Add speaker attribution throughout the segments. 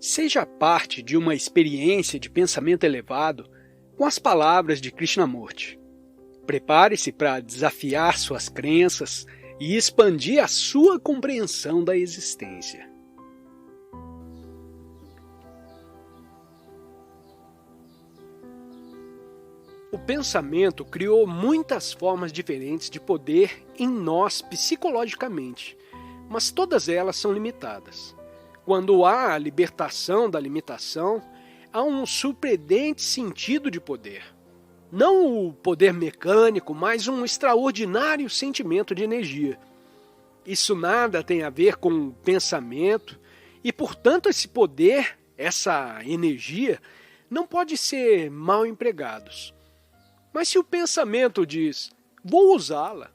Speaker 1: Seja parte de uma experiência de pensamento elevado com as palavras de Krishnamurti. Prepare-se para desafiar suas crenças e expandir a sua compreensão da existência. O pensamento criou muitas formas diferentes de poder em nós psicologicamente, mas todas elas são limitadas. Quando há a libertação da limitação, há um surpreendente sentido de poder. Não o poder mecânico, mas um extraordinário sentimento de energia. Isso nada tem a ver com o pensamento e, portanto, esse poder, essa energia, não pode ser mal empregados. Mas se o pensamento diz, vou usá-la,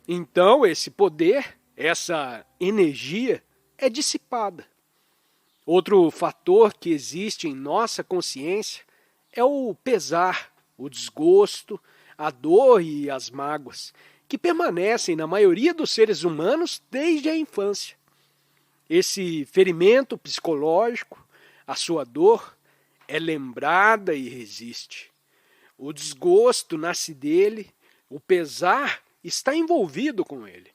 Speaker 1: então esse poder, essa energia, é dissipada. Outro fator que existe em nossa consciência é o pesar, o desgosto, a dor e as mágoas, que permanecem na maioria dos seres humanos desde a infância. Esse ferimento psicológico, a sua dor, é lembrada e resiste. O desgosto nasce dele, o pesar está envolvido com ele.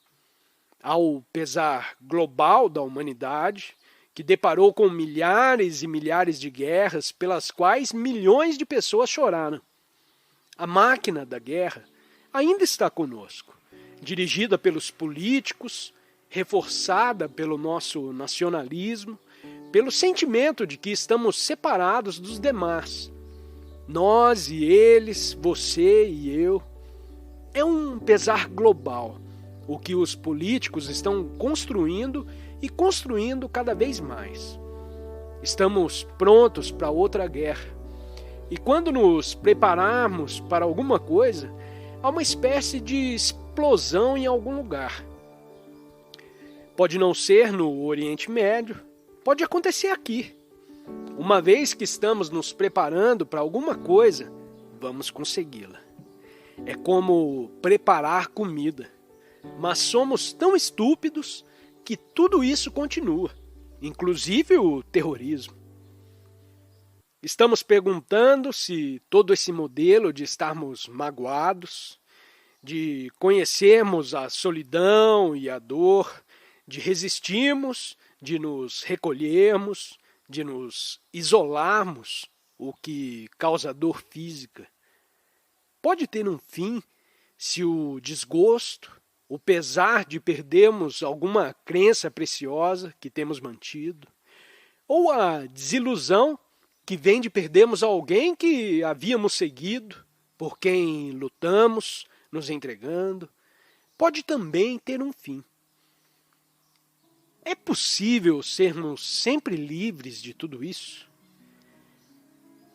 Speaker 1: Há o pesar global da humanidade, que deparou com milhares e milhares de guerras pelas quais milhões de pessoas choraram. A máquina da guerra ainda está conosco, dirigida pelos políticos, reforçada pelo nosso nacionalismo, pelo sentimento de que estamos separados dos demais. Nós e eles, você e eu. É um pesar global, o que os políticos estão construindo e construindo cada vez mais. Estamos prontos para outra guerra. E quando nos prepararmos para alguma coisa, há uma espécie de explosão em algum lugar. Pode não ser no Oriente Médio, pode acontecer aqui. Uma vez que estamos nos preparando para alguma coisa, vamos consegui-la. É como preparar comida. Mas somos tão estúpidos que tudo isso continua, inclusive o terrorismo. Estamos perguntando se todo esse modelo de estarmos magoados, de conhecermos a solidão e a dor, de resistirmos, de nos recolhermos, de nos isolarmos, o que causa dor física, pode ter um fim se o desgosto, o pesar de perdermos alguma crença preciosa que temos mantido, ou a desilusão que vem de perdermos alguém que havíamos seguido, por quem lutamos, nos entregando, pode também ter um fim. É possível sermos sempre livres de tudo isso?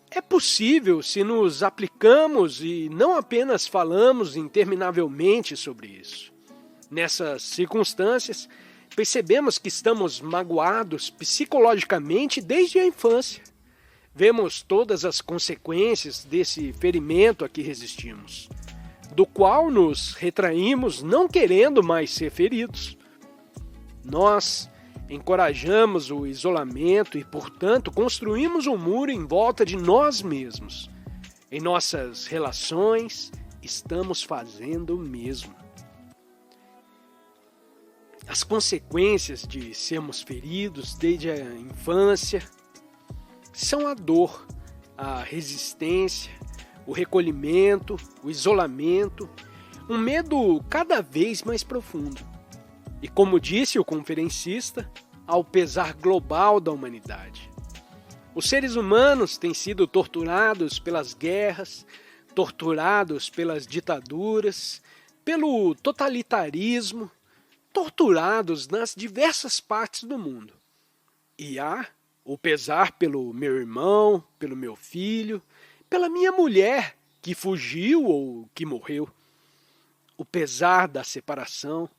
Speaker 1: É possível se nos aplicamos e não apenas falamos interminavelmente sobre isso. Nessas circunstâncias, percebemos que estamos magoados psicologicamente desde a infância. Vemos todas as consequências desse ferimento a que resistimos, do qual nos retraímos não querendo mais ser feridos. Nós encorajamos o isolamento e, portanto, construímos um muro em volta de nós mesmos. Em nossas relações, estamos fazendo o mesmo. As consequências de sermos feridos desde a infância são a dor, a resistência, o recolhimento, o isolamento, um medo cada vez mais profundo. E como disse o conferencista, ao pesar global da humanidade. Os seres humanos têm sido torturados pelas guerras, torturados pelas ditaduras, pelo totalitarismo, torturados nas diversas partes do mundo. E há o pesar pelo meu irmão, pelo meu filho, pela minha mulher que fugiu ou que morreu. O pesar da separação,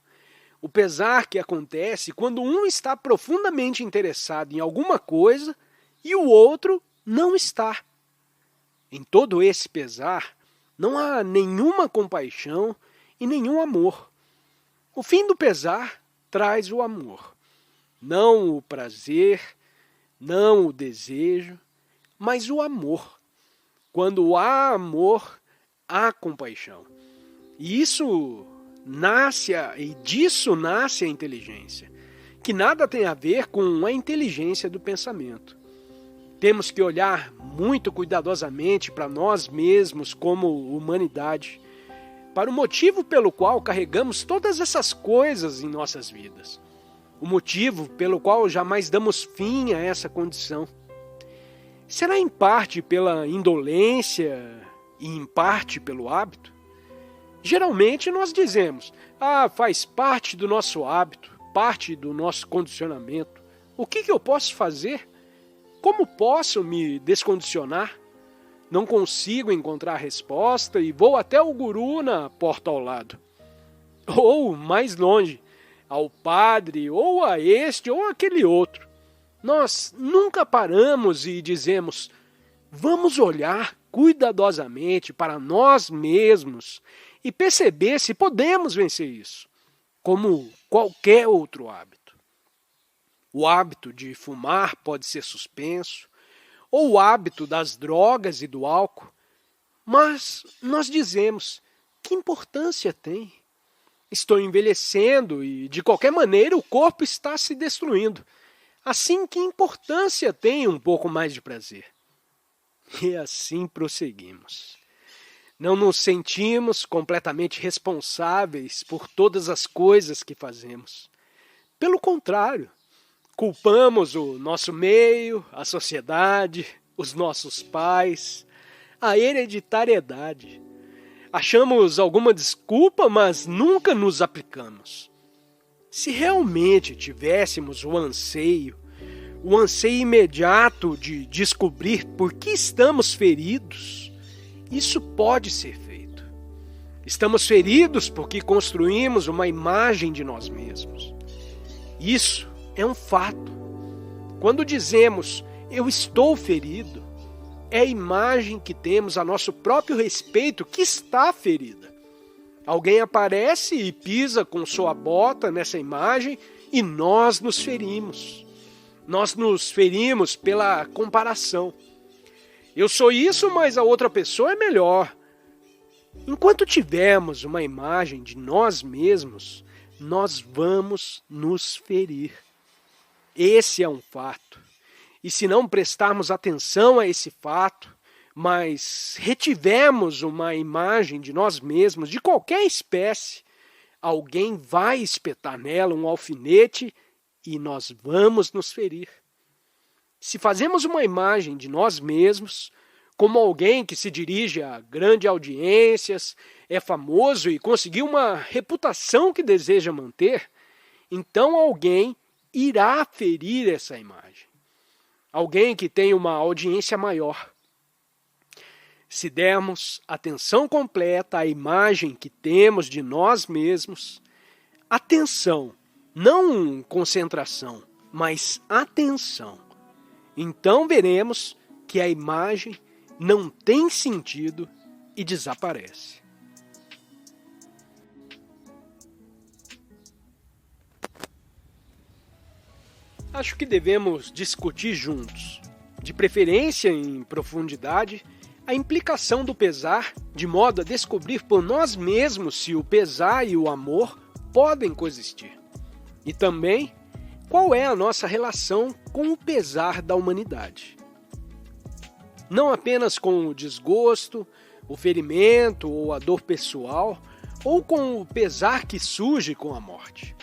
Speaker 1: o pesar que acontece quando um está profundamente interessado em alguma coisa e o outro não está. Em todo esse pesar, não há nenhuma compaixão e nenhum amor. O fim do pesar traz o amor, não o prazer, não o desejo, mas o amor. Quando há amor, há compaixão. E disso nasce a inteligência, que nada tem a ver com a inteligência do pensamento. Temos que olhar muito cuidadosamente para nós mesmos como humanidade, para o motivo pelo qual carregamos todas essas coisas em nossas vidas. O motivo pelo qual jamais damos fim a essa condição. Será em parte pela indolência e em parte pelo hábito? Geralmente nós dizemos, faz parte do nosso hábito, parte do nosso condicionamento. O que eu posso fazer? Como posso me descondicionar? Não consigo encontrar a resposta e vou até o guru na porta ao lado. Ou, mais longe, ao padre, ou a este ou aquele outro. Nós nunca paramos e dizemos, vamos olhar cuidadosamente para nós mesmos e perceber se podemos vencer isso, como qualquer outro hábito. O hábito de fumar pode ser suspenso, ou o hábito das drogas e do álcool, mas nós dizemos, que importância tem? Estou envelhecendo e, de qualquer maneira, o corpo está se destruindo. Assim, que importância tem um pouco mais de prazer? E assim prosseguimos. Não nos sentimos completamente responsáveis por todas as coisas que fazemos. Pelo contrário, culpamos o nosso meio, a sociedade, os nossos pais, a hereditariedade. Achamos alguma desculpa, mas nunca nos aplicamos. Se realmente tivéssemos o anseio imediato de descobrir por que estamos feridos, isso pode ser feito. Estamos feridos porque construímos uma imagem de nós mesmos. Isso é um fato. Quando dizemos, eu estou ferido, é a imagem que temos a nosso próprio respeito que está ferida. Alguém aparece e pisa com sua bota nessa imagem e nós nos ferimos. Nós nos ferimos pela comparação. Eu sou isso, mas a outra pessoa é melhor. Enquanto tivermos uma imagem de nós mesmos, nós vamos nos ferir. Esse é um fato. E se não prestarmos atenção a esse fato, mas retivermos uma imagem de nós mesmos, de qualquer espécie, alguém vai espetar nela um alfinete e nós vamos nos ferir. Se fazemos uma imagem de nós mesmos, como alguém que se dirige a grandes audiências, é famoso e conseguiu uma reputação que deseja manter, então alguém irá ferir essa imagem. Alguém que tem uma audiência maior. Se dermos atenção completa à imagem que temos de nós mesmos, atenção, não concentração, mas atenção, então veremos que a imagem não tem sentido e desaparece. Acho que devemos discutir juntos, de preferência em profundidade, a implicação do pesar, de modo a descobrir por nós mesmos se o pesar e o amor podem coexistir. E também, qual é a nossa relação com o pesar da humanidade. Não apenas com o desgosto, o ferimento ou a dor pessoal, ou com o pesar que surge com a morte.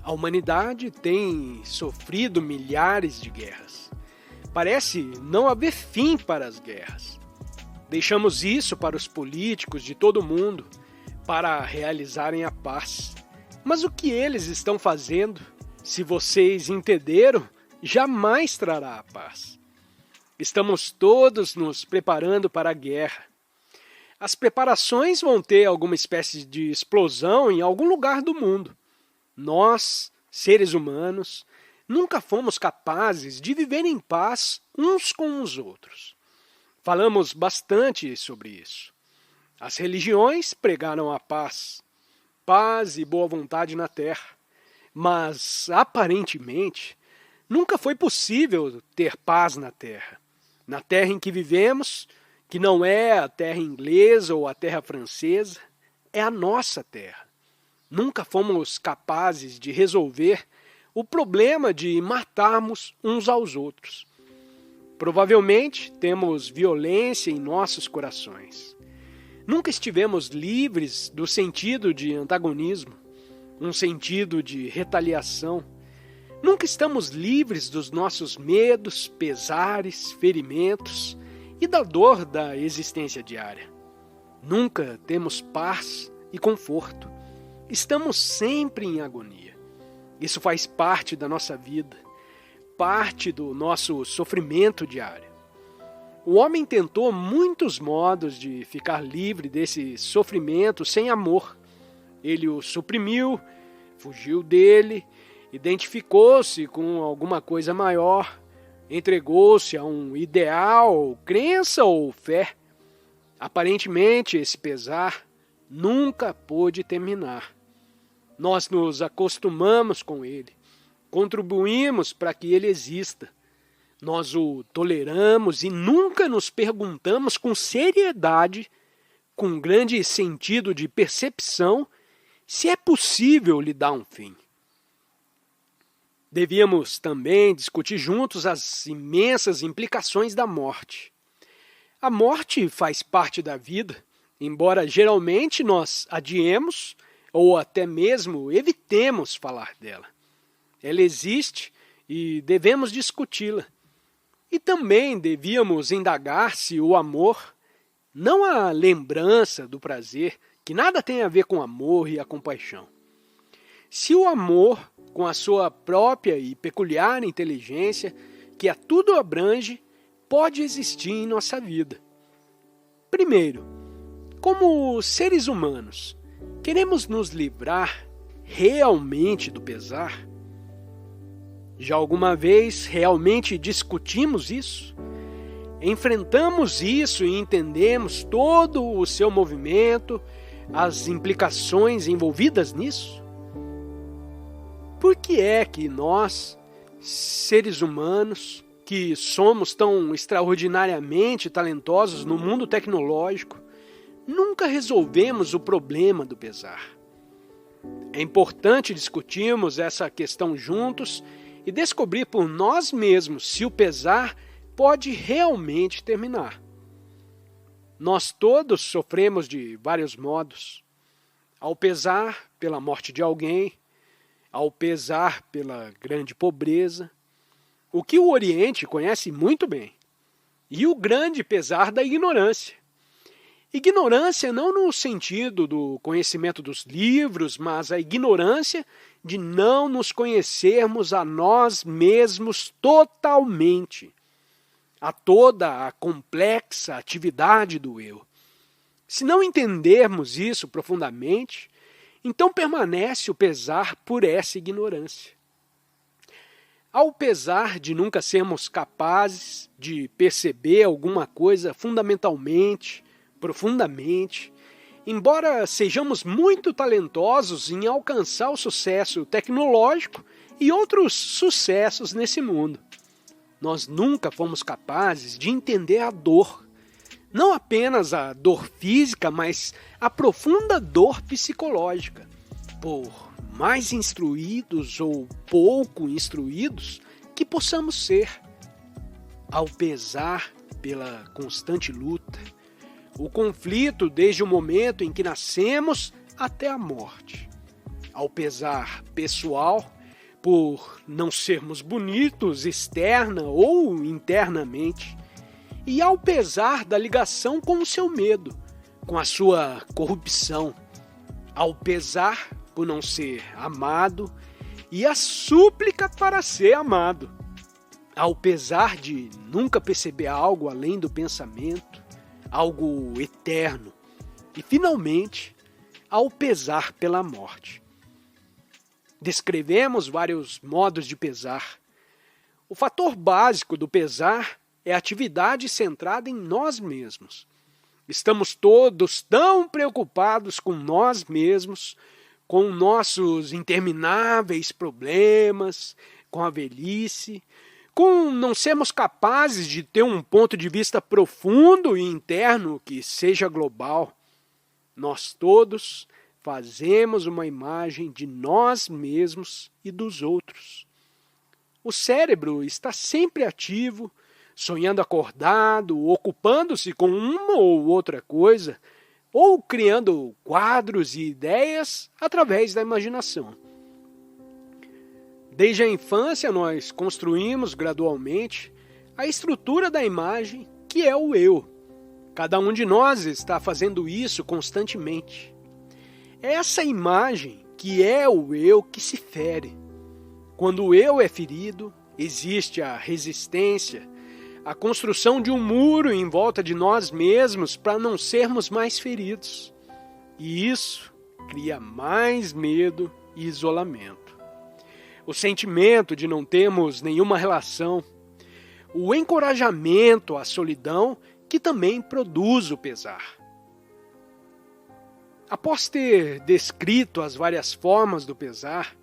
Speaker 1: A humanidade tem sofrido milhares de guerras. Parece não haver fim para as guerras. Deixamos isso para os políticos de todo o mundo, para realizarem a paz. Mas o que eles estão fazendo, se vocês entenderam, jamais trará a paz. Estamos todos nos preparando para a guerra. As preparações vão ter alguma espécie de explosão em algum lugar do mundo. Nós, seres humanos, nunca fomos capazes de viver em paz uns com os outros. Falamos bastante sobre isso. As religiões pregaram a paz e boa vontade na terra, mas, aparentemente, Nunca foi possível ter paz na Terra. Na terra em que vivemos, que não é a terra inglesa ou a terra francesa, é a nossa terra. Nunca fomos capazes de resolver o problema de matarmos uns aos outros. Provavelmente temos violência em nossos corações. Nunca estivemos livres do sentido de antagonismo, um sentido de retaliação. Nunca estamos livres dos nossos medos, pesares, ferimentos e da dor da existência diária. Nunca temos paz e conforto. Estamos sempre em agonia. Isso faz parte da nossa vida, parte do nosso sofrimento diário. O homem tentou muitos modos de ficar livre desse sofrimento sem amor. Ele o suprimiu, fugiu dele, identificou-se com alguma coisa maior, entregou-se a um ideal, crença ou fé. Aparentemente, esse pesar nunca pôde terminar. Nós nos acostumamos com ele, contribuímos para que ele exista. Nós o toleramos e nunca nos perguntamos com seriedade, com grande sentido de percepção, se é possível lhe dar um fim. Devíamos também discutir juntos as imensas implicações da morte. A morte faz parte da vida, embora geralmente nós adiemos ou até mesmo evitemos falar dela. Ela existe e devemos discuti-la. E também devíamos indagar se o amor, não a lembrança do prazer, que nada tem a ver com amor e a compaixão. Se o amor, com a sua própria e peculiar inteligência, que a tudo abrange, pode existir em nossa vida. Primeiro, como seres humanos, queremos nos livrar realmente do pesar? Já alguma vez realmente discutimos isso? Enfrentamos isso e entendemos todo o seu movimento, as implicações envolvidas nisso? Por que é que nós, seres humanos, que somos tão extraordinariamente talentosos no mundo tecnológico, nunca resolvemos o problema do pesar? É importante discutirmos essa questão juntos e descobrir por nós mesmos se o pesar pode realmente terminar. Nós todos sofremos de vários modos. Ao pesar pela morte de alguém, ao pesar pela grande pobreza, o que o Oriente conhece muito bem, e o grande pesar da ignorância. Ignorância não no sentido do conhecimento dos livros, mas a ignorância de não nos conhecermos a nós mesmos totalmente, a toda a complexa atividade do eu. Se não entendermos isso profundamente, então permanece o pesar por essa ignorância. Ao pesar de nunca sermos capazes de perceber alguma coisa fundamentalmente, profundamente, embora sejamos muito talentosos em alcançar o sucesso tecnológico e outros sucessos nesse mundo, nós nunca fomos capazes de entender a dor. Não apenas a dor física, mas a profunda dor psicológica. Por mais instruídos ou pouco instruídos que possamos ser, ao pesar pela constante luta, o conflito desde o momento em que nascemos até a morte, ao pesar pessoal por não sermos bonitos externa ou internamente, e ao pesar da ligação com o seu medo, com a sua corrupção, ao pesar por não ser amado e a súplica para ser amado, ao pesar de nunca perceber algo além do pensamento, algo eterno, e finalmente ao pesar pela morte. Descrevemos vários modos de pesar. O fator básico do pesar é a atividade centrada em nós mesmos. Estamos todos tão preocupados com nós mesmos, com nossos intermináveis problemas, com a velhice, com não sermos capazes de ter um ponto de vista profundo e interno que seja global. Nós todos fazemos uma imagem de nós mesmos e dos outros. O cérebro está sempre ativo, sonhando acordado, ocupando-se com uma ou outra coisa, ou criando quadros e ideias através da imaginação. Desde a infância, nós construímos gradualmente a estrutura da imagem que é o eu. Cada um de nós está fazendo isso constantemente. É essa imagem que é o eu que se fere. Quando o eu é ferido, existe a resistência, a construção de um muro em volta de nós mesmos para não sermos mais feridos. E isso cria mais medo e isolamento. O sentimento de não termos nenhuma relação, o encorajamento à solidão que também produz o pesar. Após ter descrito as várias formas do pesar,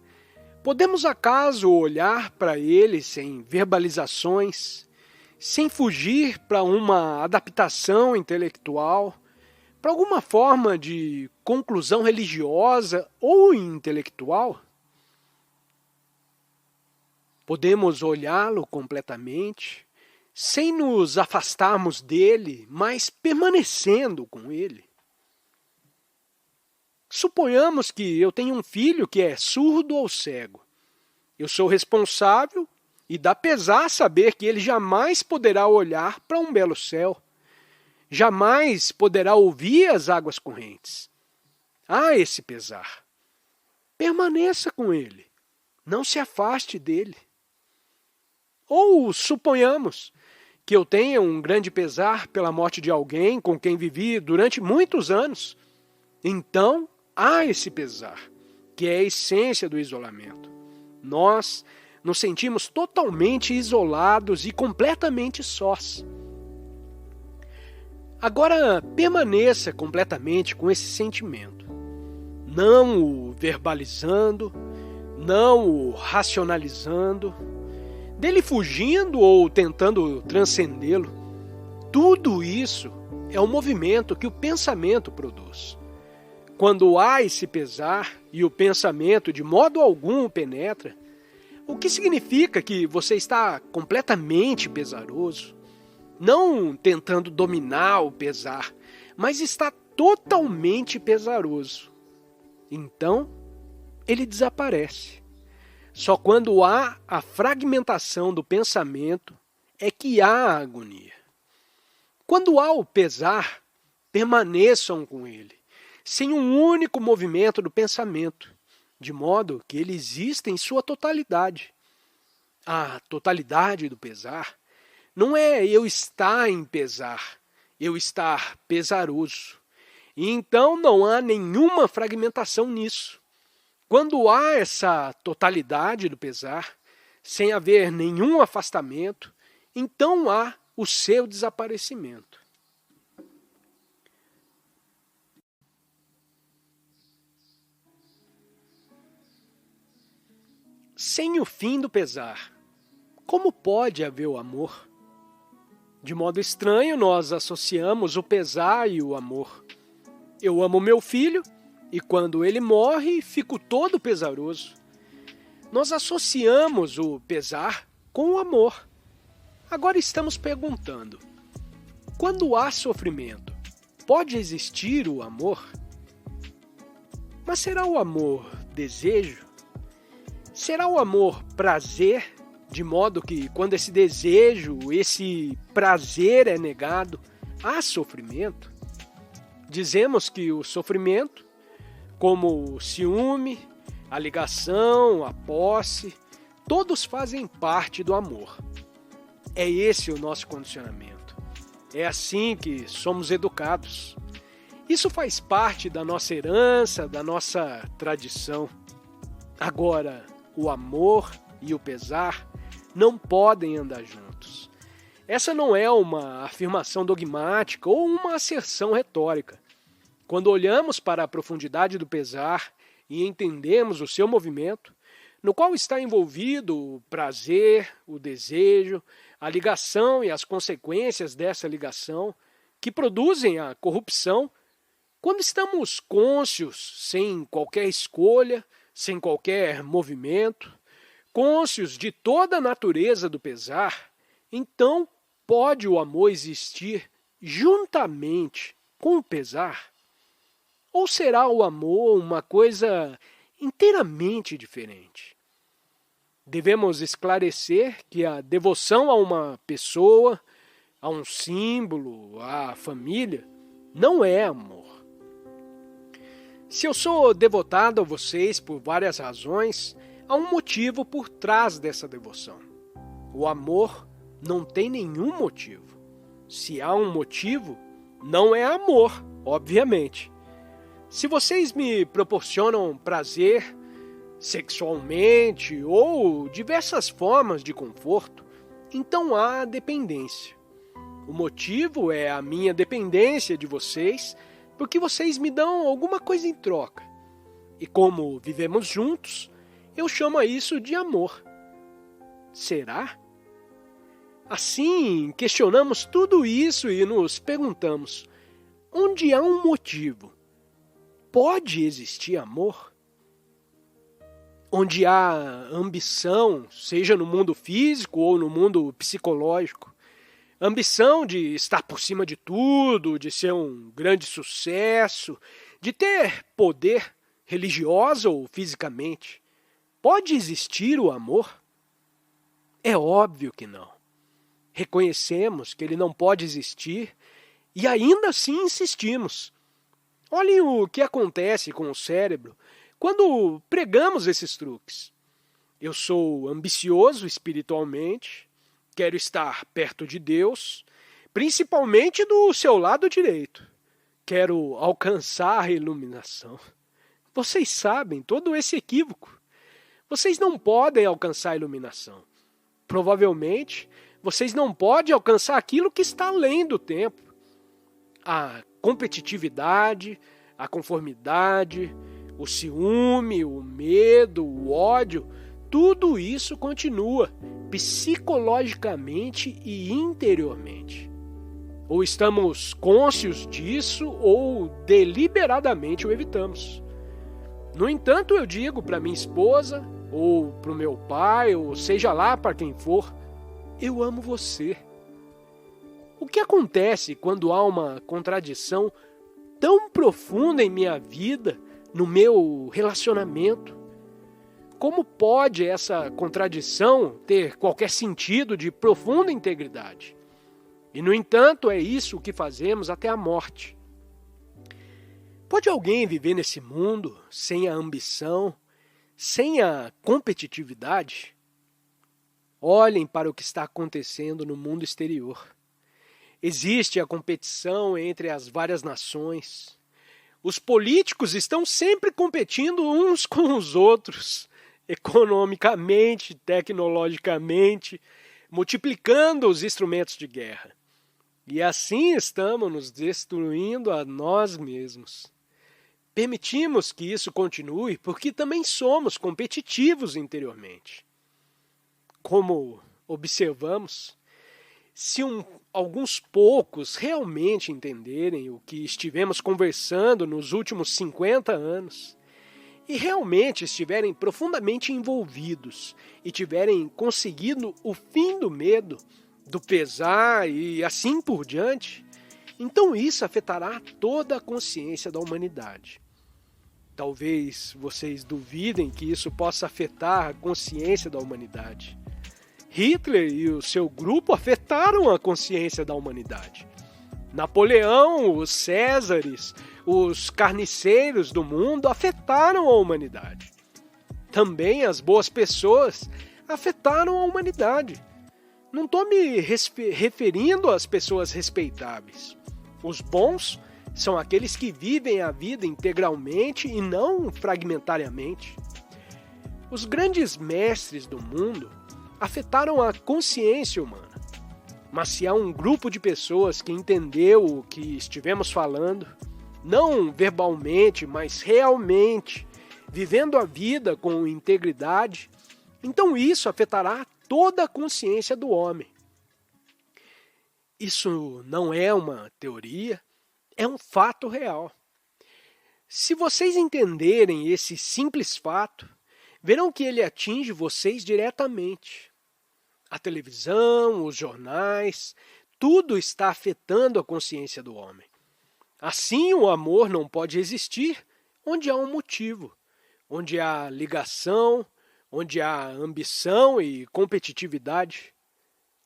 Speaker 1: podemos acaso olhar para ele sem verbalizações, sem fugir para uma adaptação intelectual, para alguma forma de conclusão religiosa ou intelectual? Podemos olhá-lo completamente, sem nos afastarmos dele, mas permanecendo com ele. Suponhamos que eu tenho um filho que é surdo ou cego. Eu sou responsável e dá pesar saber que ele jamais poderá olhar para um belo céu. Jamais poderá ouvir as águas correntes. Há esse pesar. Permaneça com ele. Não se afaste dele. Ou suponhamos que eu tenha um grande pesar pela morte de alguém com quem vivi durante muitos anos. Então, há esse pesar, que é a essência do isolamento. Nós nos sentimos totalmente isolados e completamente sós. Agora, permaneça completamente com esse sentimento, não o verbalizando, não o racionalizando, dele fugindo ou tentando transcendê-lo. Tudo isso é um movimento que o pensamento produz. Quando há esse pesar e o pensamento de modo algum o penetra, o que significa que você está completamente pesaroso, não tentando dominar o pesar, mas está totalmente pesaroso. Então, ele desaparece. Só quando há a fragmentação do pensamento é que há a agonia. Quando há o pesar, permaneçam com ele, sem um único movimento do pensamento, de modo que ele exista em sua totalidade. A totalidade do pesar não é eu estar em pesar, eu estar pesaroso. E então não há nenhuma fragmentação nisso. Quando há essa totalidade do pesar, sem haver nenhum afastamento, então há o seu desaparecimento. Sem o fim do pesar, como pode haver o amor? De modo estranho, nós associamos o pesar e o amor. Eu amo meu filho, e quando ele morre, fico todo pesaroso. Nós associamos o pesar com o amor. Agora estamos perguntando, quando há sofrimento, pode existir o amor? Mas será o amor desejo? Será o amor prazer, de modo que quando esse desejo, esse prazer é negado, há sofrimento? Dizemos que o sofrimento, como o ciúme, a ligação, a posse, todos fazem parte do amor. É esse o nosso condicionamento. É assim que somos educados. Isso faz parte da nossa herança, da nossa tradição. Agora, o amor e o pesar não podem andar juntos. Essa não é uma afirmação dogmática ou uma asserção retórica. Quando olhamos para a profundidade do pesar e entendemos o seu movimento, no qual está envolvido o prazer, o desejo, a ligação e as consequências dessa ligação, que produzem a corrupção, quando estamos cônscios, sem qualquer escolha, sem qualquer movimento, cônscios de toda a natureza do pesar, então pode o amor existir juntamente com o pesar? Ou será o amor uma coisa inteiramente diferente? Devemos esclarecer que a devoção a uma pessoa, a um símbolo, à família, não é amor. Se eu sou devotado a vocês por várias razões, há um motivo por trás dessa devoção. O amor não tem nenhum motivo. Se há um motivo, não é amor, obviamente. Se vocês me proporcionam prazer sexualmente ou diversas formas de conforto, então há dependência. O motivo é a minha dependência de vocês, porque vocês me dão alguma coisa em troca. E como vivemos juntos, eu chamo isso de amor. Será? Assim, questionamos tudo isso e nos perguntamos: onde há um motivo, pode existir amor? Onde há ambição, seja no mundo físico ou no mundo psicológico, ambição de estar por cima de tudo, de ser um grande sucesso, de ter poder religioso ou fisicamente, pode existir o amor? É óbvio que não. Reconhecemos que ele não pode existir e ainda assim insistimos. Olhem o que acontece com o cérebro quando pregamos esses truques. Eu sou ambicioso espiritualmente, quero estar perto de Deus, principalmente do seu lado direito. Quero alcançar a iluminação. Vocês sabem todo esse equívoco. Vocês não podem alcançar a iluminação. Provavelmente, vocês não podem alcançar aquilo que está além do tempo. A competitividade, a conformidade, o ciúme, o medo, o ódio, tudo isso continua psicologicamente e interiormente. Ou estamos cônscios disso ou deliberadamente o evitamos. No entanto, eu digo para minha esposa, ou para o meu pai, ou seja lá para quem for, eu amo você. O que acontece quando há uma contradição tão profunda em minha vida, no meu relacionamento? Como pode essa contradição ter qualquer sentido de profunda integridade? E, no entanto, é isso que fazemos até a morte. Pode alguém viver nesse mundo sem a ambição, sem a competitividade? Olhem para o que está acontecendo no mundo exterior. Existe a competição entre as várias nações. Os políticos estão sempre competindo uns com os outros, economicamente, tecnologicamente, multiplicando os instrumentos de guerra. E assim estamos nos destruindo a nós mesmos. Permitimos que isso continue porque também somos competitivos interiormente. Como observamos, se alguns poucos realmente entenderem o que estivemos conversando nos últimos 50 anos e realmente estiverem profundamente envolvidos e tiverem conseguido o fim do medo, do pesar e assim por diante, então isso afetará toda a consciência da humanidade. Talvez vocês duvidem que isso possa afetar a consciência da humanidade. Hitler e o seu grupo afetaram a consciência da humanidade. Napoleão, os Césares, os carniceiros do mundo afetaram a humanidade. Também as boas pessoas afetaram a humanidade. Não estou me referindo às pessoas respeitáveis. Os bons são aqueles que vivem a vida integralmente e não fragmentariamente. Os grandes mestres do mundo afetaram a consciência humana. Mas se há um grupo de pessoas que entendeu o que estivemos falando, não verbalmente, mas realmente, vivendo a vida com integridade, então isso afetará toda a consciência do homem. Isso não é uma teoria, é um fato real. Se vocês entenderem esse simples fato, verão que ele atinge vocês diretamente. A televisão, os jornais, tudo está afetando a consciência do homem. Assim, o amor não pode existir onde há um motivo, onde há ligação, onde há ambição e competitividade.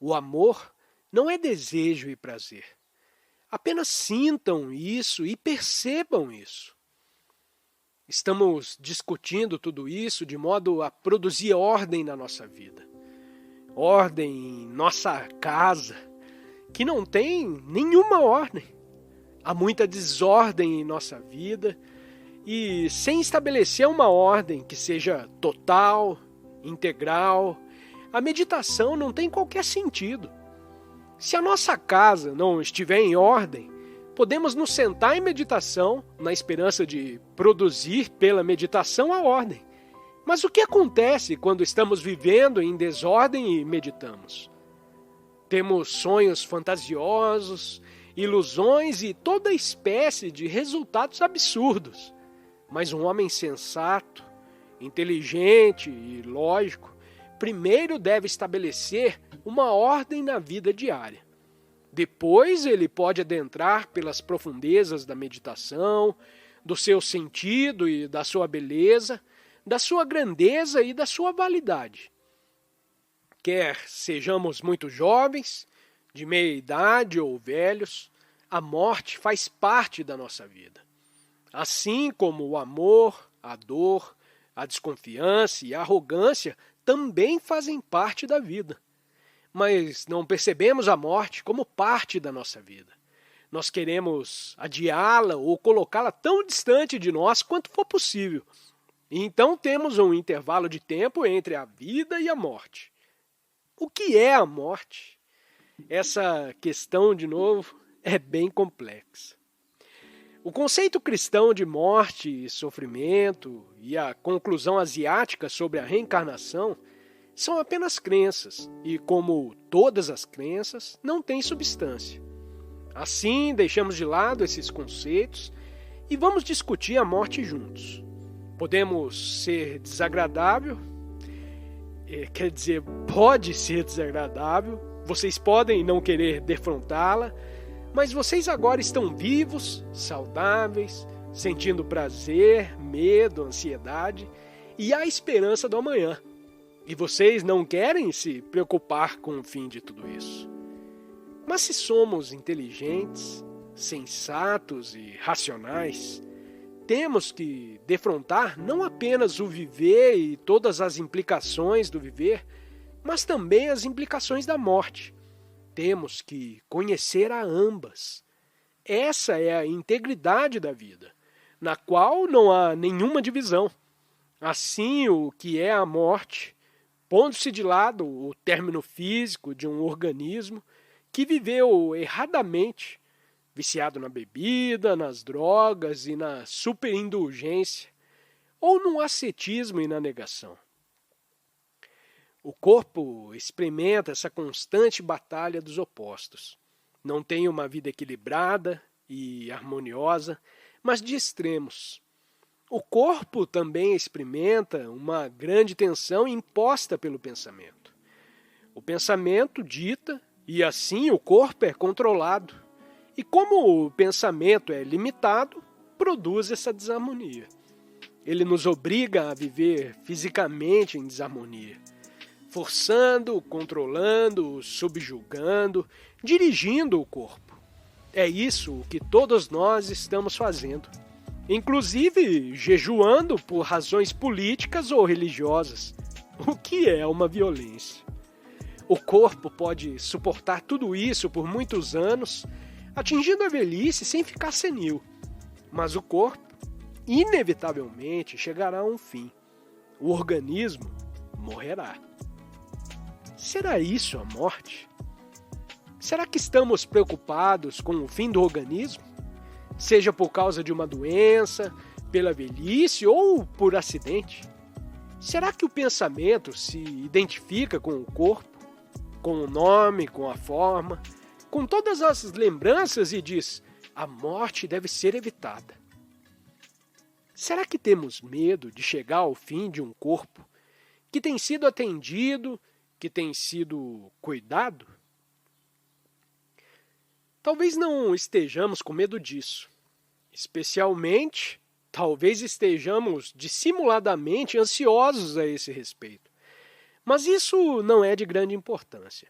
Speaker 1: O amor não é desejo e prazer. Apenas sintam isso e percebam isso. Estamos discutindo tudo isso de modo a produzir ordem na nossa vida. Ordem em nossa casa, que não tem nenhuma ordem. Há muita desordem em nossa vida e sem estabelecer uma ordem que seja total, integral, a meditação não tem qualquer sentido. Se a nossa casa não estiver em ordem, podemos nos sentar em meditação na esperança de produzir pela meditação a ordem. Mas o que acontece quando estamos vivendo em desordem e meditamos? Temos sonhos fantasiosos, ilusões e toda espécie de resultados absurdos. Mas um homem sensato, inteligente e lógico, primeiro deve estabelecer uma ordem na vida diária. Depois ele pode adentrar pelas profundezas da meditação, do seu sentido e da sua beleza, da sua grandeza e da sua validade. Quer sejamos muito jovens, de meia idade ou velhos, a morte faz parte da nossa vida. Assim como o amor, a dor, a desconfiança e a arrogância também fazem parte da vida. Mas não percebemos a morte como parte da nossa vida. Nós queremos adiá-la ou colocá-la tão distante de nós quanto for possível. E então temos um intervalo de tempo entre a vida e a morte. O que é a morte? Essa questão, de novo, é bem complexa. O conceito cristão de morte e sofrimento e a conclusão asiática sobre a reencarnação são apenas crenças e, como todas as crenças, não têm substância. Assim, deixamos de lado esses conceitos e vamos discutir a morte juntos. Podemos ser desagradável, pode ser desagradável, vocês podem não querer defrontá-la, mas vocês agora estão vivos, saudáveis, sentindo prazer, medo, ansiedade e a esperança do amanhã. E vocês não querem se preocupar com o fim de tudo isso. Mas se somos inteligentes, sensatos e racionais, temos que defrontar não apenas o viver e todas as implicações do viver, mas também as implicações da morte. Temos que conhecer a ambas. Essa é a integridade da vida, na qual não há nenhuma divisão. Assim, o que é a morte, pondo-se de lado o término físico de um organismo que viveu erradamente, viciado na bebida, nas drogas e na superindulgência, ou no ascetismo e na negação. O corpo experimenta essa constante batalha dos opostos. Não tem uma vida equilibrada e harmoniosa, mas de extremos. O corpo também experimenta uma grande tensão imposta pelo pensamento. O pensamento dita, e assim o corpo é controlado. E como o pensamento é limitado, produz essa desarmonia. Ele nos obriga a viver fisicamente em desarmonia, forçando, controlando, subjugando, dirigindo o corpo. É isso que todos nós estamos fazendo, inclusive jejuando por razões políticas ou religiosas, o que é uma violência. O corpo pode suportar tudo isso por muitos anos, atingindo a velhice sem ficar senil, mas o corpo, inevitavelmente, chegará a um fim. O organismo morrerá. Será isso a morte? Será que estamos preocupados com o fim do organismo? Seja por causa de uma doença, pela velhice ou por acidente? Será que o pensamento se identifica com o corpo, com o nome, com a forma, com todas as lembranças e diz: a morte deve ser evitada? Será que temos medo de chegar ao fim de um corpo que tem sido atendido, que tem sido cuidado? Talvez não estejamos com medo disso. Especialmente, talvez estejamos dissimuladamente ansiosos a esse respeito. Mas isso não é de grande importância.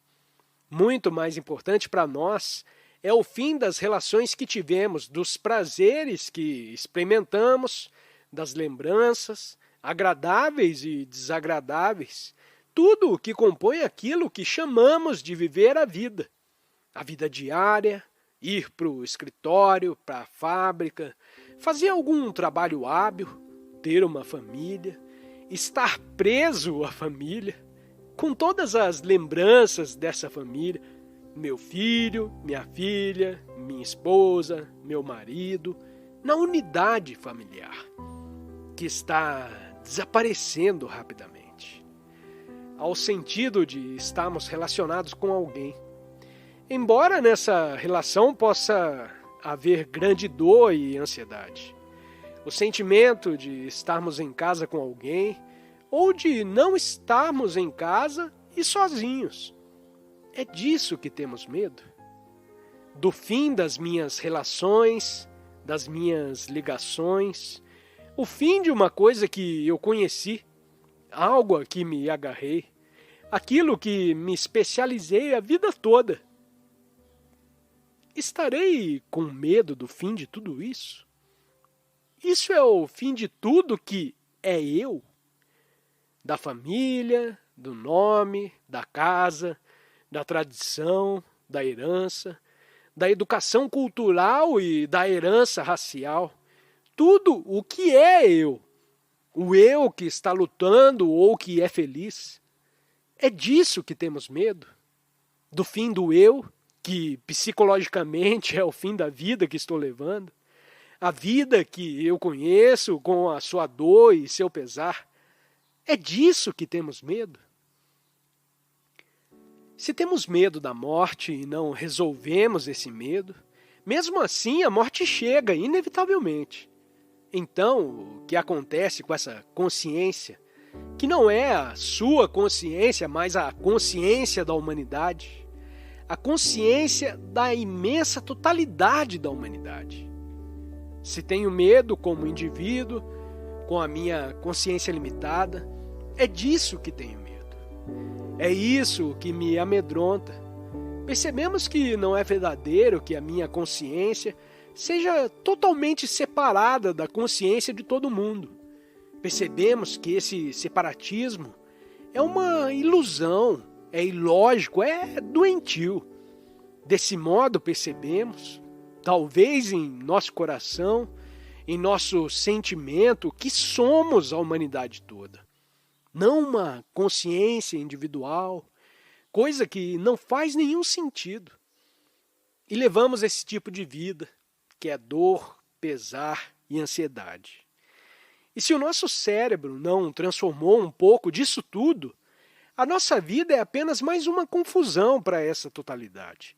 Speaker 1: Muito mais importante para nós é o fim das relações que tivemos, dos prazeres que experimentamos, das lembranças, agradáveis e desagradáveis, tudo o que compõe aquilo que chamamos de viver a vida diária, ir para o escritório, para a fábrica, fazer algum trabalho hábil, ter uma família, estar preso à família, com todas as lembranças dessa família, meu filho, minha filha, minha esposa, meu marido, na unidade familiar, que está desaparecendo rapidamente, ao sentido de estarmos relacionados com alguém. Embora nessa relação possa haver grande dor e ansiedade, o sentimento de estarmos em casa com alguém ou de não estarmos em casa e sozinhos. É disso que temos medo? Do fim das minhas relações, das minhas ligações, o fim de uma coisa que eu conheci, algo a que me agarrei, aquilo que me especializei a vida toda. Estarei com medo do fim de tudo isso? Isso é o fim de tudo que é eu? Da família, do nome, da casa, da tradição, da herança, da educação cultural e da herança racial. Tudo o que é eu. O eu que está lutando ou que é feliz. É disso que temos medo? Do fim do eu, que psicologicamente é o fim da vida que estou levando? A vida que eu conheço com a sua dor e seu pesar? É disso que temos medo? Se temos medo da morte e não resolvemos esse medo, mesmo assim a morte chega inevitavelmente. Então, o que acontece com essa consciência, que não é a sua consciência, mas a consciência da humanidade, a consciência da imensa totalidade da humanidade? Se tenho medo como indivíduo, com a minha consciência limitada, é disso que tenho medo. É isso que me amedronta. Percebemos que não é verdadeiro que a minha consciência seja totalmente separada da consciência de todo mundo. Percebemos que esse separatismo é uma ilusão, é ilógico, é doentio. Desse modo percebemos, talvez em nosso coração, em nosso sentimento, que somos a humanidade toda. Não uma consciência individual, coisa que não faz nenhum sentido. E levamos esse tipo de vida, que é dor, pesar e ansiedade. E se o nosso cérebro não transformou um pouco disso tudo, a nossa vida é apenas mais uma confusão para essa totalidade.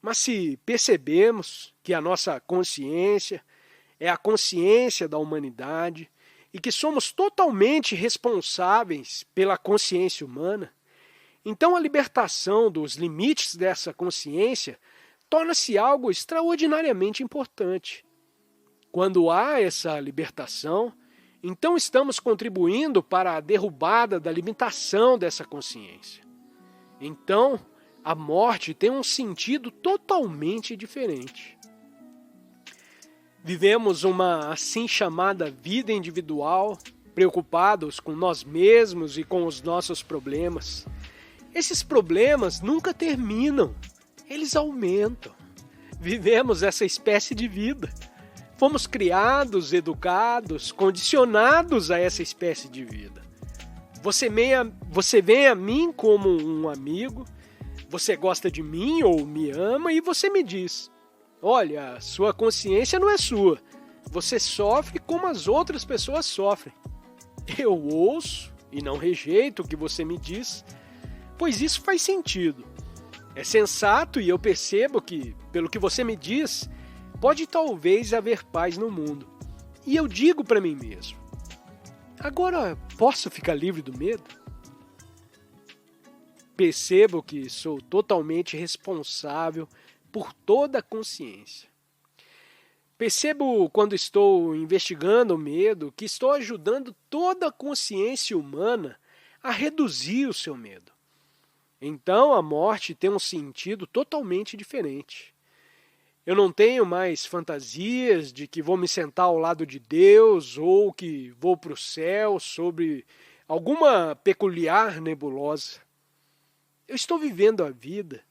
Speaker 1: Mas se percebemos que a nossa consciência é a consciência da humanidade e que somos totalmente responsáveis pela consciência humana, então a libertação dos limites dessa consciência torna-se algo extraordinariamente importante. Quando há essa libertação, então estamos contribuindo para a derrubada da limitação dessa consciência. Então, a morte tem um sentido totalmente diferente. Vivemos uma assim chamada vida individual, preocupados com nós mesmos e com os nossos problemas. Esses problemas nunca terminam, eles aumentam. Vivemos essa espécie de vida. Fomos criados, educados, condicionados a essa espécie de vida. Você vem a mim como um amigo, você gosta de mim ou me ama e você me diz: olha, sua consciência não é sua, Você sofre como as outras pessoas sofrem. Eu ouço e não rejeito o que você me diz, pois isso faz sentido. É sensato e eu percebo que, pelo que você me diz, pode talvez haver paz no mundo. E eu digo para mim mesmo: agora posso ficar livre do medo? Percebo que sou totalmente responsável por toda a consciência. Percebo, quando estou investigando o medo, que estou ajudando toda a consciência humana a reduzir o seu medo. Então a morte tem um sentido totalmente diferente. Eu não tenho mais fantasias de que vou me sentar ao lado de Deus ou que vou para o céu sobre alguma peculiar nebulosa. Eu estou vivendo a vida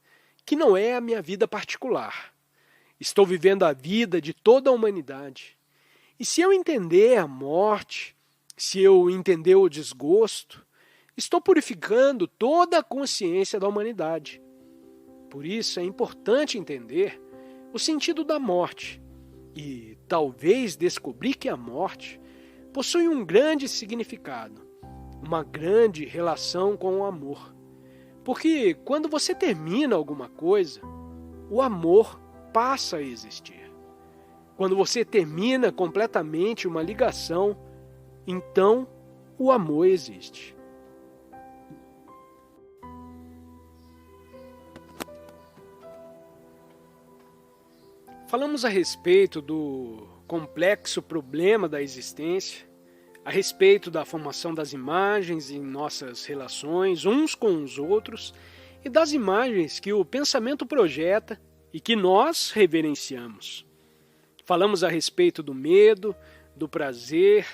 Speaker 1: que não é a minha vida particular. Estou vivendo a vida de toda a humanidade. E se eu entender a morte, se eu entender o desgosto, estou purificando toda a consciência da humanidade. Por isso é importante entender o sentido da morte e talvez descobrir que a morte possui um grande significado, uma grande relação com o amor. Porque quando você termina alguma coisa, o amor passa a existir. Quando você termina completamente uma ligação, então o amor existe. Falamos a respeito do complexo problema da existência, a respeito da formação das imagens em nossas relações uns com os outros e das imagens que o pensamento projeta e que nós reverenciamos. Falamos a respeito do medo, do prazer,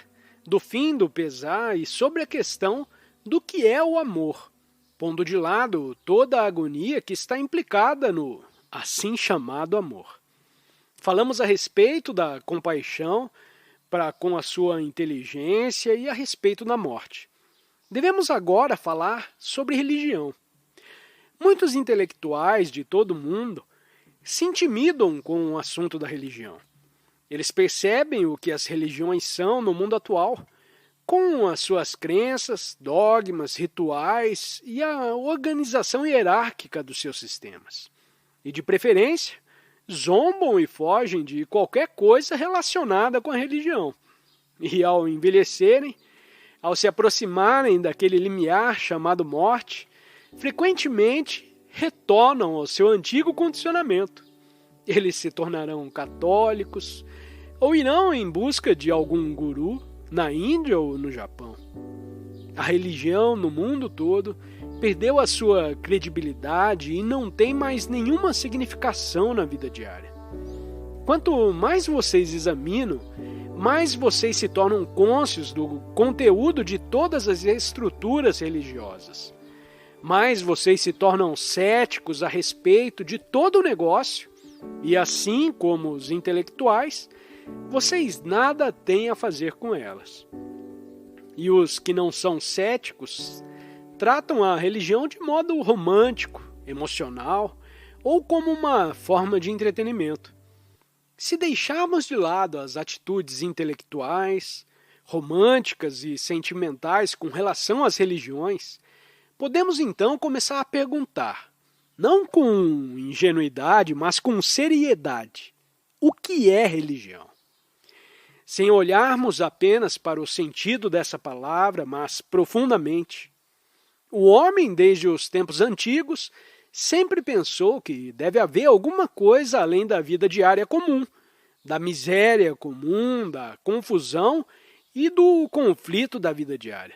Speaker 1: do fim do pesar e sobre a questão do que é o amor, pondo de lado toda a agonia que está implicada no assim chamado amor. Falamos a respeito da compaixão para com a sua inteligência e a respeito da morte. Devemos agora falar sobre religião. Muitos intelectuais de todo o mundo se intimidam com o assunto da religião. Eles percebem o que as religiões são no mundo atual, com as suas crenças, dogmas, rituais e a organização hierárquica dos seus sistemas. E, de preferência, zombam e fogem de qualquer coisa relacionada com a religião. E ao envelhecerem, ao se aproximarem daquele limiar chamado morte, frequentemente retornam ao seu antigo condicionamento. Eles se tornarão católicos ou irão em busca de algum guru na Índia ou no Japão. A religião no mundo todo perdeu a sua credibilidade e não tem mais nenhuma significação na vida diária. Quanto mais vocês examinam, mais vocês se tornam cônscios do conteúdo de todas as estruturas religiosas. Mais vocês se tornam céticos a respeito de todo o negócio e, assim como os intelectuais, vocês nada têm a fazer com elas. E os que não são céticos tratam a religião de modo romântico, emocional ou como uma forma de entretenimento. Se deixarmos de lado as atitudes intelectuais, românticas e sentimentais com relação às religiões, podemos então começar a perguntar, não com ingenuidade, mas com seriedade, o que é religião? Sem olharmos apenas para o sentido dessa palavra, mas profundamente. O homem, desde os tempos antigos, sempre pensou que deve haver alguma coisa além da vida diária comum, da miséria comum, da confusão e do conflito da vida diária.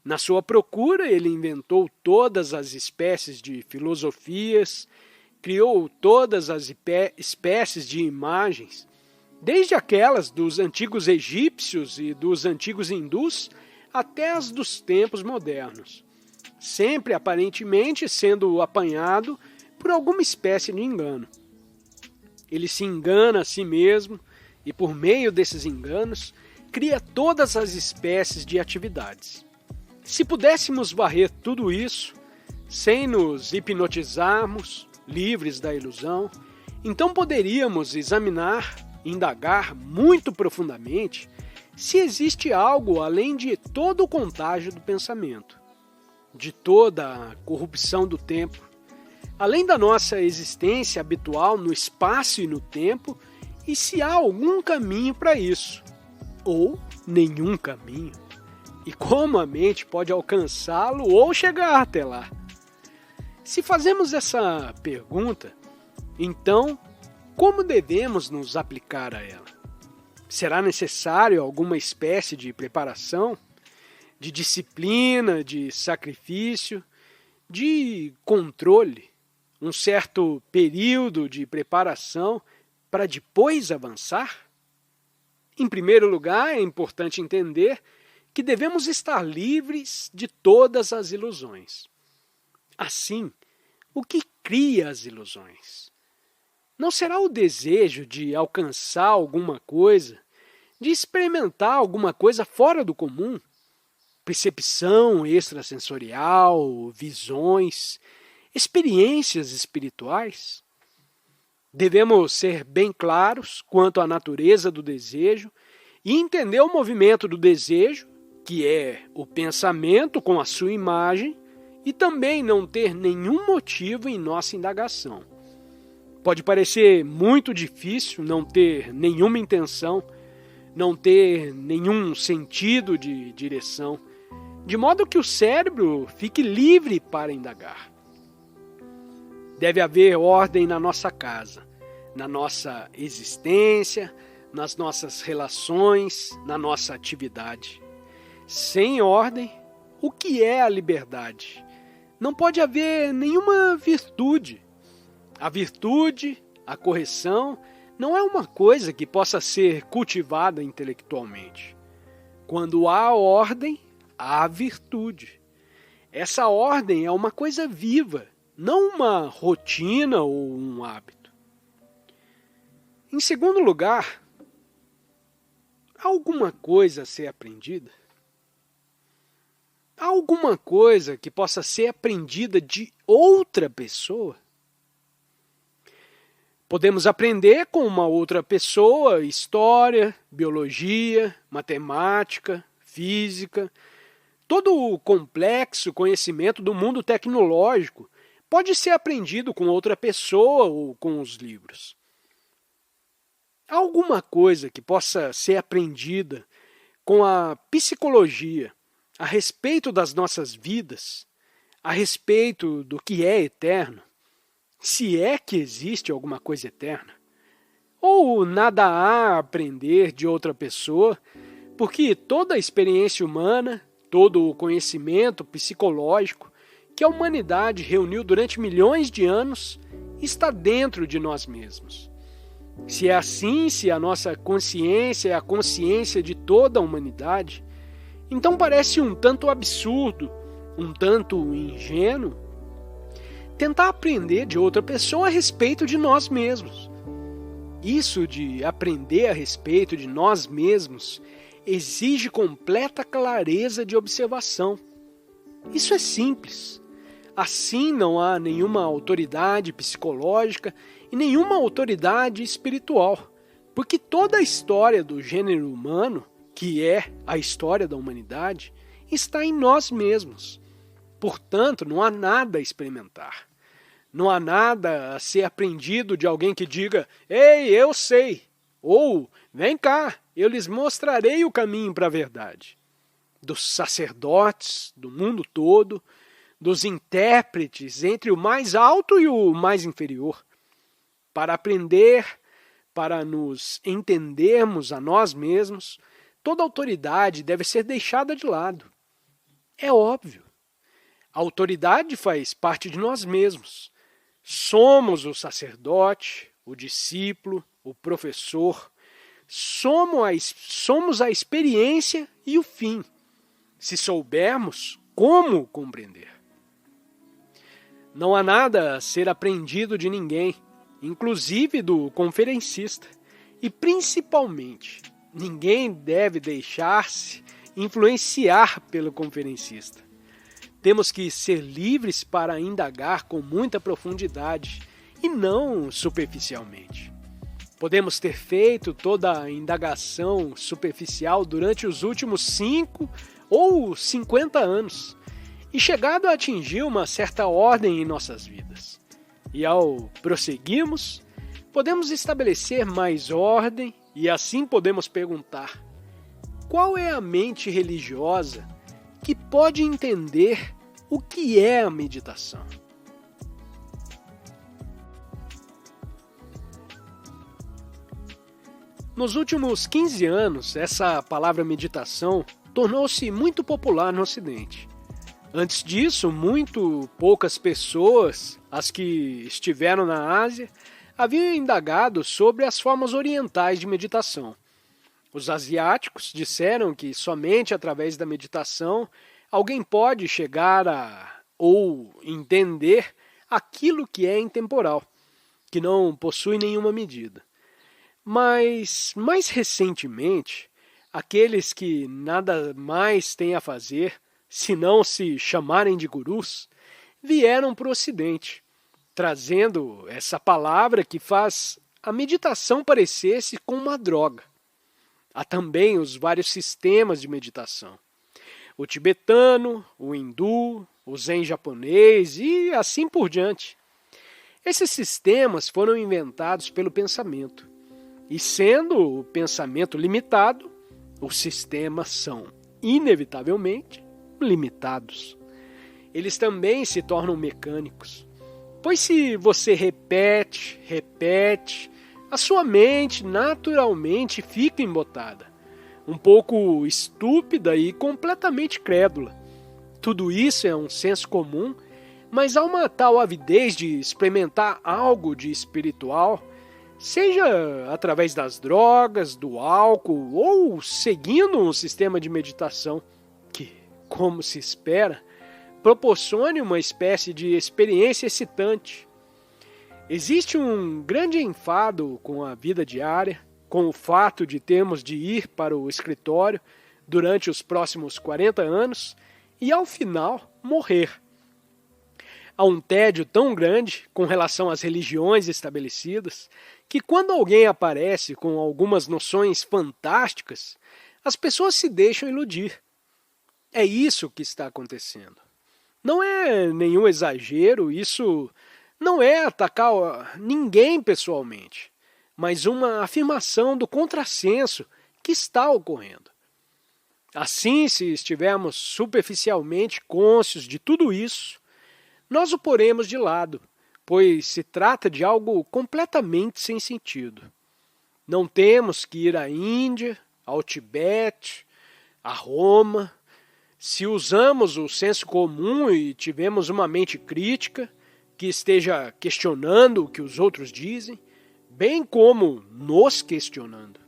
Speaker 1: Na sua procura, ele inventou todas as espécies de filosofias, criou todas as espécies de imagens, desde aquelas dos antigos egípcios e dos antigos hindus até as dos tempos modernos, sempre aparentemente sendo apanhado por alguma espécie de engano. Ele se engana a si mesmo e, por meio desses enganos, cria todas as espécies de atividades. Se pudéssemos varrer tudo isso, sem nos hipnotizarmos, livres da ilusão, então poderíamos examinar indagar muito profundamente se existe algo além de todo o contágio do pensamento, de toda a corrupção do tempo, além da nossa existência habitual no espaço e no tempo, e se há algum caminho para isso, ou nenhum caminho, e como a mente pode alcançá-lo ou chegar até lá. Se fazemos essa pergunta, então, como devemos nos aplicar a ela? Será necessário alguma espécie de preparação, de disciplina, de sacrifício, de controle, um certo período de preparação para depois avançar? Em primeiro lugar, é importante entender que devemos estar livres de todas as ilusões. Assim, o que cria as ilusões? Não será o desejo de alcançar alguma coisa, de experimentar alguma coisa fora do comum? Percepção extrasensorial, visões, experiências espirituais? Devemos ser bem claros quanto à natureza do desejo e entender o movimento do desejo, que é o pensamento com a sua imagem, e também não ter nenhum motivo em nossa indagação. Pode parecer muito difícil não ter nenhuma intenção, não ter nenhum sentido de direção, de modo que o cérebro fique livre para indagar. Deve haver ordem na nossa casa, na nossa existência, nas nossas relações, na nossa atividade. Sem ordem, o que é a liberdade? Não pode haver nenhuma virtude. A virtude, a correção, não é uma coisa que possa ser cultivada intelectualmente. Quando há ordem, há virtude. Essa ordem é uma coisa viva, não uma rotina ou um hábito. Em segundo lugar, há alguma coisa a ser aprendida? Há alguma coisa que possa ser aprendida de outra pessoa? Podemos aprender com uma outra pessoa história, biologia, matemática, física. Todo o complexo conhecimento do mundo tecnológico pode ser aprendido com outra pessoa ou com os livros. Há alguma coisa que possa ser aprendida com a psicologia a respeito das nossas vidas, a respeito do que é eterno? Se é que existe alguma coisa eterna? Ou nada há a aprender de outra pessoa, porque toda a experiência humana, todo o conhecimento psicológico que a humanidade reuniu durante milhões de anos está dentro de nós mesmos. Se é assim, se a nossa consciência é a consciência de toda a humanidade, então parece um tanto absurdo, um tanto ingênuo, tentar aprender de outra pessoa a respeito de nós mesmos. Isso de aprender a respeito de nós mesmos exige completa clareza de observação. Isso é simples. Assim não há nenhuma autoridade psicológica e nenhuma autoridade espiritual, porque toda a história do gênero humano, que é a história da humanidade, está em nós mesmos. Portanto, não há nada a experimentar. Não há nada a ser aprendido de alguém que diga, ei, eu sei, ou vem cá, eu lhes mostrarei o caminho para a verdade. Dos sacerdotes do mundo todo, dos intérpretes entre o mais alto e o mais inferior. Para aprender, para nos entendermos a nós mesmos, toda autoridade deve ser deixada de lado. É óbvio. A autoridade faz parte de nós mesmos. Somos o sacerdote, o discípulo, o professor. Somos a experiência e o fim, se soubermos como compreender. Não há nada a ser aprendido de ninguém, inclusive do conferencista. E, principalmente, ninguém deve deixar-se influenciar pelo conferencista. Temos que ser livres para indagar com muita profundidade e não superficialmente. Podemos ter feito toda a indagação superficial durante os últimos 5 ou 50 anos e chegado a atingir uma certa ordem em nossas vidas. E ao prosseguirmos, podemos estabelecer mais ordem e assim podemos perguntar: qual é a mente religiosa que pode entender o que é a meditação? Nos últimos 15 anos, essa palavra meditação tornou-se muito popular no Ocidente. Antes disso, muito poucas pessoas, as que estiveram na Ásia, haviam indagado sobre as formas orientais de meditação. Os asiáticos disseram que somente através da meditação alguém pode chegar a ou entender aquilo que é intemporal, que não possui nenhuma medida. Mas, mais recentemente, aqueles que nada mais têm a fazer, senão se chamarem de gurus, vieram para o Ocidente, trazendo essa palavra que faz a meditação parecer-se com uma droga. Há também os vários sistemas de meditação. O tibetano, o hindu, o zen japonês e assim por diante. Esses sistemas foram inventados pelo pensamento. E sendo o pensamento limitado, os sistemas são, inevitavelmente, limitados. Eles também se tornam mecânicos. Pois se você repete, a sua mente naturalmente fica embotada, um pouco estúpida e completamente crédula. Tudo isso é um senso comum, mas há uma tal avidez de experimentar algo de espiritual, seja através das drogas, do álcool ou seguindo um sistema de meditação que, como se espera, proporcione uma espécie de experiência excitante. Existe um grande enfado com a vida diária, com o fato de termos de ir para o escritório durante os próximos 40 anos e, ao final, morrer. Há um tédio tão grande com relação às religiões estabelecidas que quando alguém aparece com algumas noções fantásticas, as pessoas se deixam iludir. É isso que está acontecendo. Não é nenhum exagero, isso não é atacar ninguém pessoalmente, mas uma afirmação do contrassenso que está ocorrendo. Assim, se estivermos superficialmente cônscios de tudo isso, nós o poremos de lado, pois se trata de algo completamente sem sentido. Não temos que ir à Índia, ao Tibete, a Roma. Se usamos o senso comum e tivermos uma mente crítica, que esteja questionando o que os outros dizem, bem como nos questionando.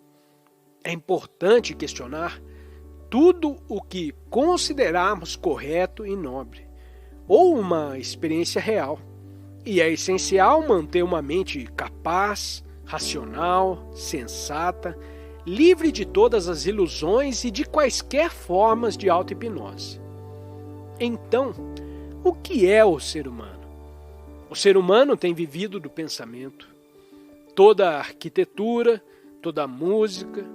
Speaker 1: É importante questionar tudo o que considerarmos correto e nobre, ou uma experiência real. E é essencial manter uma mente capaz, racional, sensata, livre de todas as ilusões e de quaisquer formas de auto-hipnose. Então, o que é o ser humano? O ser humano tem vivido do pensamento. Toda a arquitetura, toda a música,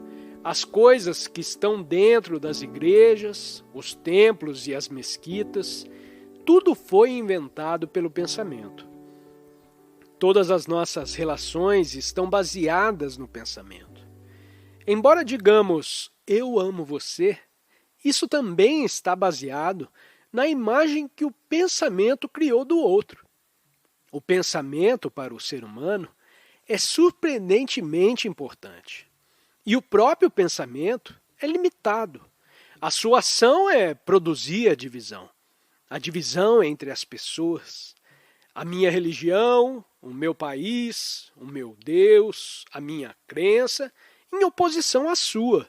Speaker 1: as coisas que estão dentro das igrejas, os templos e as mesquitas, tudo foi inventado pelo pensamento. Todas as nossas relações estão baseadas no pensamento. Embora digamos, eu amo você, isso também está baseado na imagem que o pensamento criou do outro. O pensamento para o ser humano é surpreendentemente importante. E o próprio pensamento é limitado. A sua ação é produzir a divisão entre as pessoas, a minha religião, o meu país, o meu Deus, a minha crença, em oposição à sua.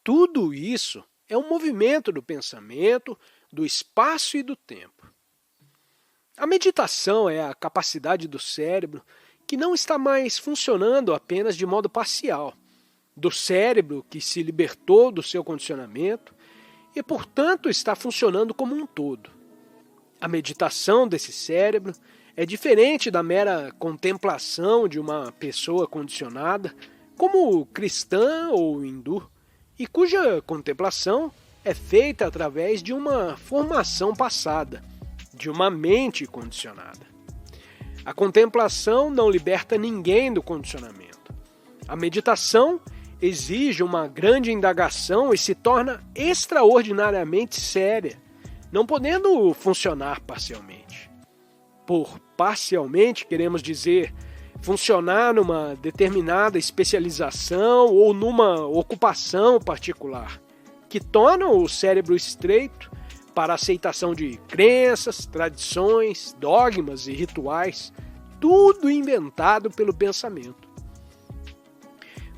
Speaker 1: Tudo isso é um movimento do pensamento, do espaço e do tempo. A meditação é a capacidade do cérebro que não está mais funcionando apenas de modo parcial, do cérebro que se libertou do seu condicionamento e, portanto, está funcionando como um todo. A meditação desse cérebro é diferente da mera contemplação de uma pessoa condicionada, como cristã ou hindu, e cuja contemplação é feita através de uma formação passada, de uma mente condicionada. A contemplação não liberta ninguém do condicionamento. A meditação exige uma grande indagação e se torna extraordinariamente séria, não podendo funcionar parcialmente. Por parcialmente, queremos dizer funcionar numa determinada especialização ou numa ocupação particular, que torna o cérebro estreito para a aceitação de crenças, tradições, dogmas e rituais, tudo inventado pelo pensamento.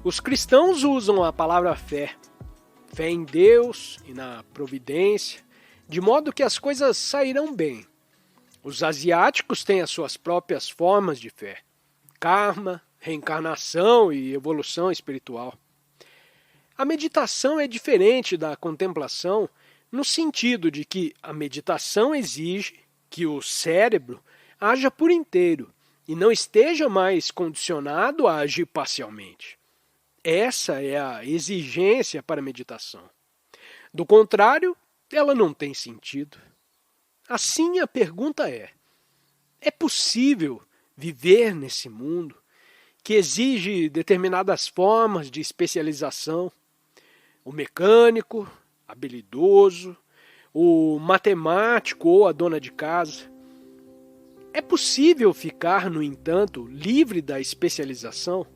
Speaker 1: Os cristãos usam a palavra fé em Deus e na providência, de modo que as coisas sairão bem. Os asiáticos têm as suas próprias formas de fé: karma, reencarnação e evolução espiritual. A meditação é diferente da contemplação no sentido de que a meditação exige que o cérebro haja por inteiro e não esteja mais condicionado a agir parcialmente. Essa é a exigência para a meditação. Do contrário, ela não tem sentido. Assim, a pergunta é possível viver nesse mundo que exige determinadas formas de especialização? O mecânico, habilidoso, o matemático ou a dona de casa. É possível ficar, no entanto, livre da especialização?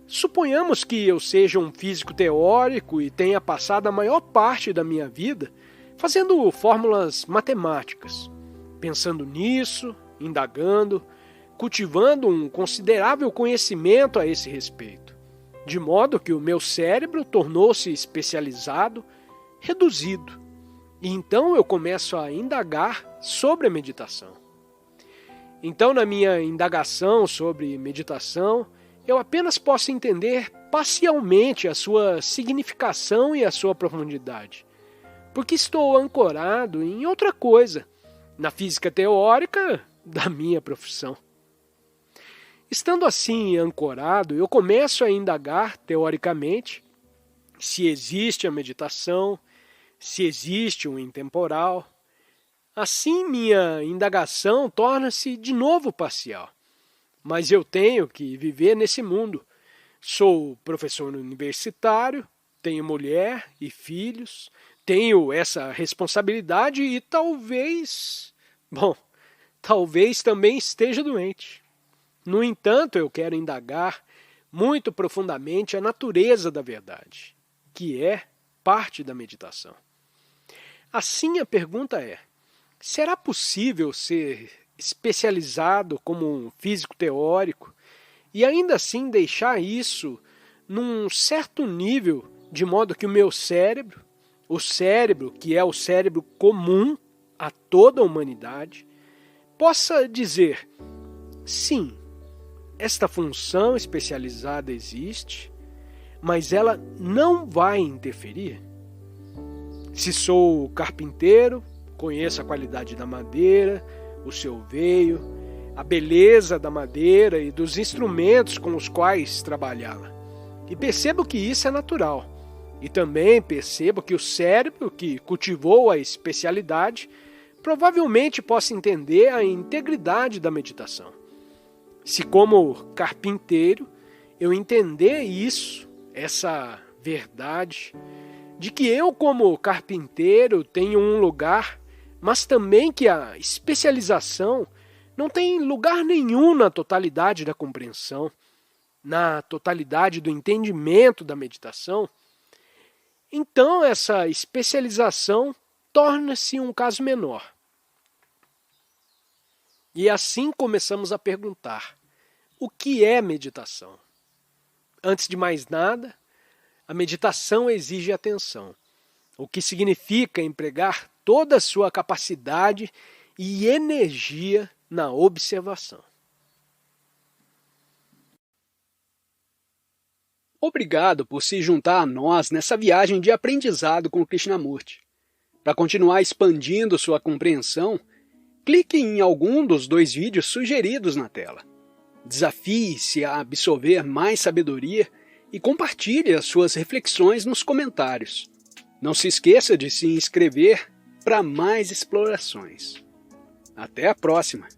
Speaker 1: Suponhamos que eu seja um físico teórico e tenha passado a maior parte da minha vida fazendo fórmulas matemáticas, pensando nisso, indagando, cultivando um considerável conhecimento a esse respeito, de modo que o meu cérebro tornou-se especializado, reduzido, e então eu começo a indagar sobre a meditação. Então, na minha indagação sobre meditação, eu apenas posso entender parcialmente a sua significação e a sua profundidade, porque estou ancorado em outra coisa, na física teórica da minha profissão. Estando assim ancorado, eu começo a indagar teoricamente se existe a meditação, se existe o intemporal. Assim, minha indagação torna-se de novo parcial. Mas eu tenho que viver nesse mundo. Sou professor universitário, tenho mulher e filhos, tenho essa responsabilidade e talvez também esteja doente. No entanto, eu quero indagar muito profundamente a natureza da verdade, que é parte da meditação. Assim, a pergunta é: será possível ser especializado como um físico teórico e ainda assim deixar isso num certo nível, de modo que o meu cérebro, o cérebro que é o cérebro comum a toda a humanidade, possa dizer: sim, esta função especializada existe, mas ela não vai interferir? Se sou carpinteiro, conheço a qualidade da madeira, o seu veio, a beleza da madeira e dos instrumentos com os quais trabalhá-la. E percebo que isso é natural. E também percebo que o cérebro que cultivou a especialidade provavelmente possa entender a integridade da meditação. Se como carpinteiro eu entender isso, essa verdade, de que eu como carpinteiro tenho um lugar, mas também que a especialização não tem lugar nenhum na totalidade da compreensão, na totalidade do entendimento da meditação, então essa especialização torna-se um caso menor. E assim começamos a perguntar: o que é meditação? Antes de mais nada, a meditação exige atenção, o que significa empregar toda a sua capacidade e energia na observação. Obrigado por se juntar a nós nessa viagem de aprendizado com Krishnamurti. Para continuar expandindo sua compreensão, Clique em algum dos 2 vídeos sugeridos na tela. Desafie-se a absorver mais sabedoria e compartilhe as suas reflexões nos comentários. Não se esqueça de se inscrever para mais explorações. Até a próxima!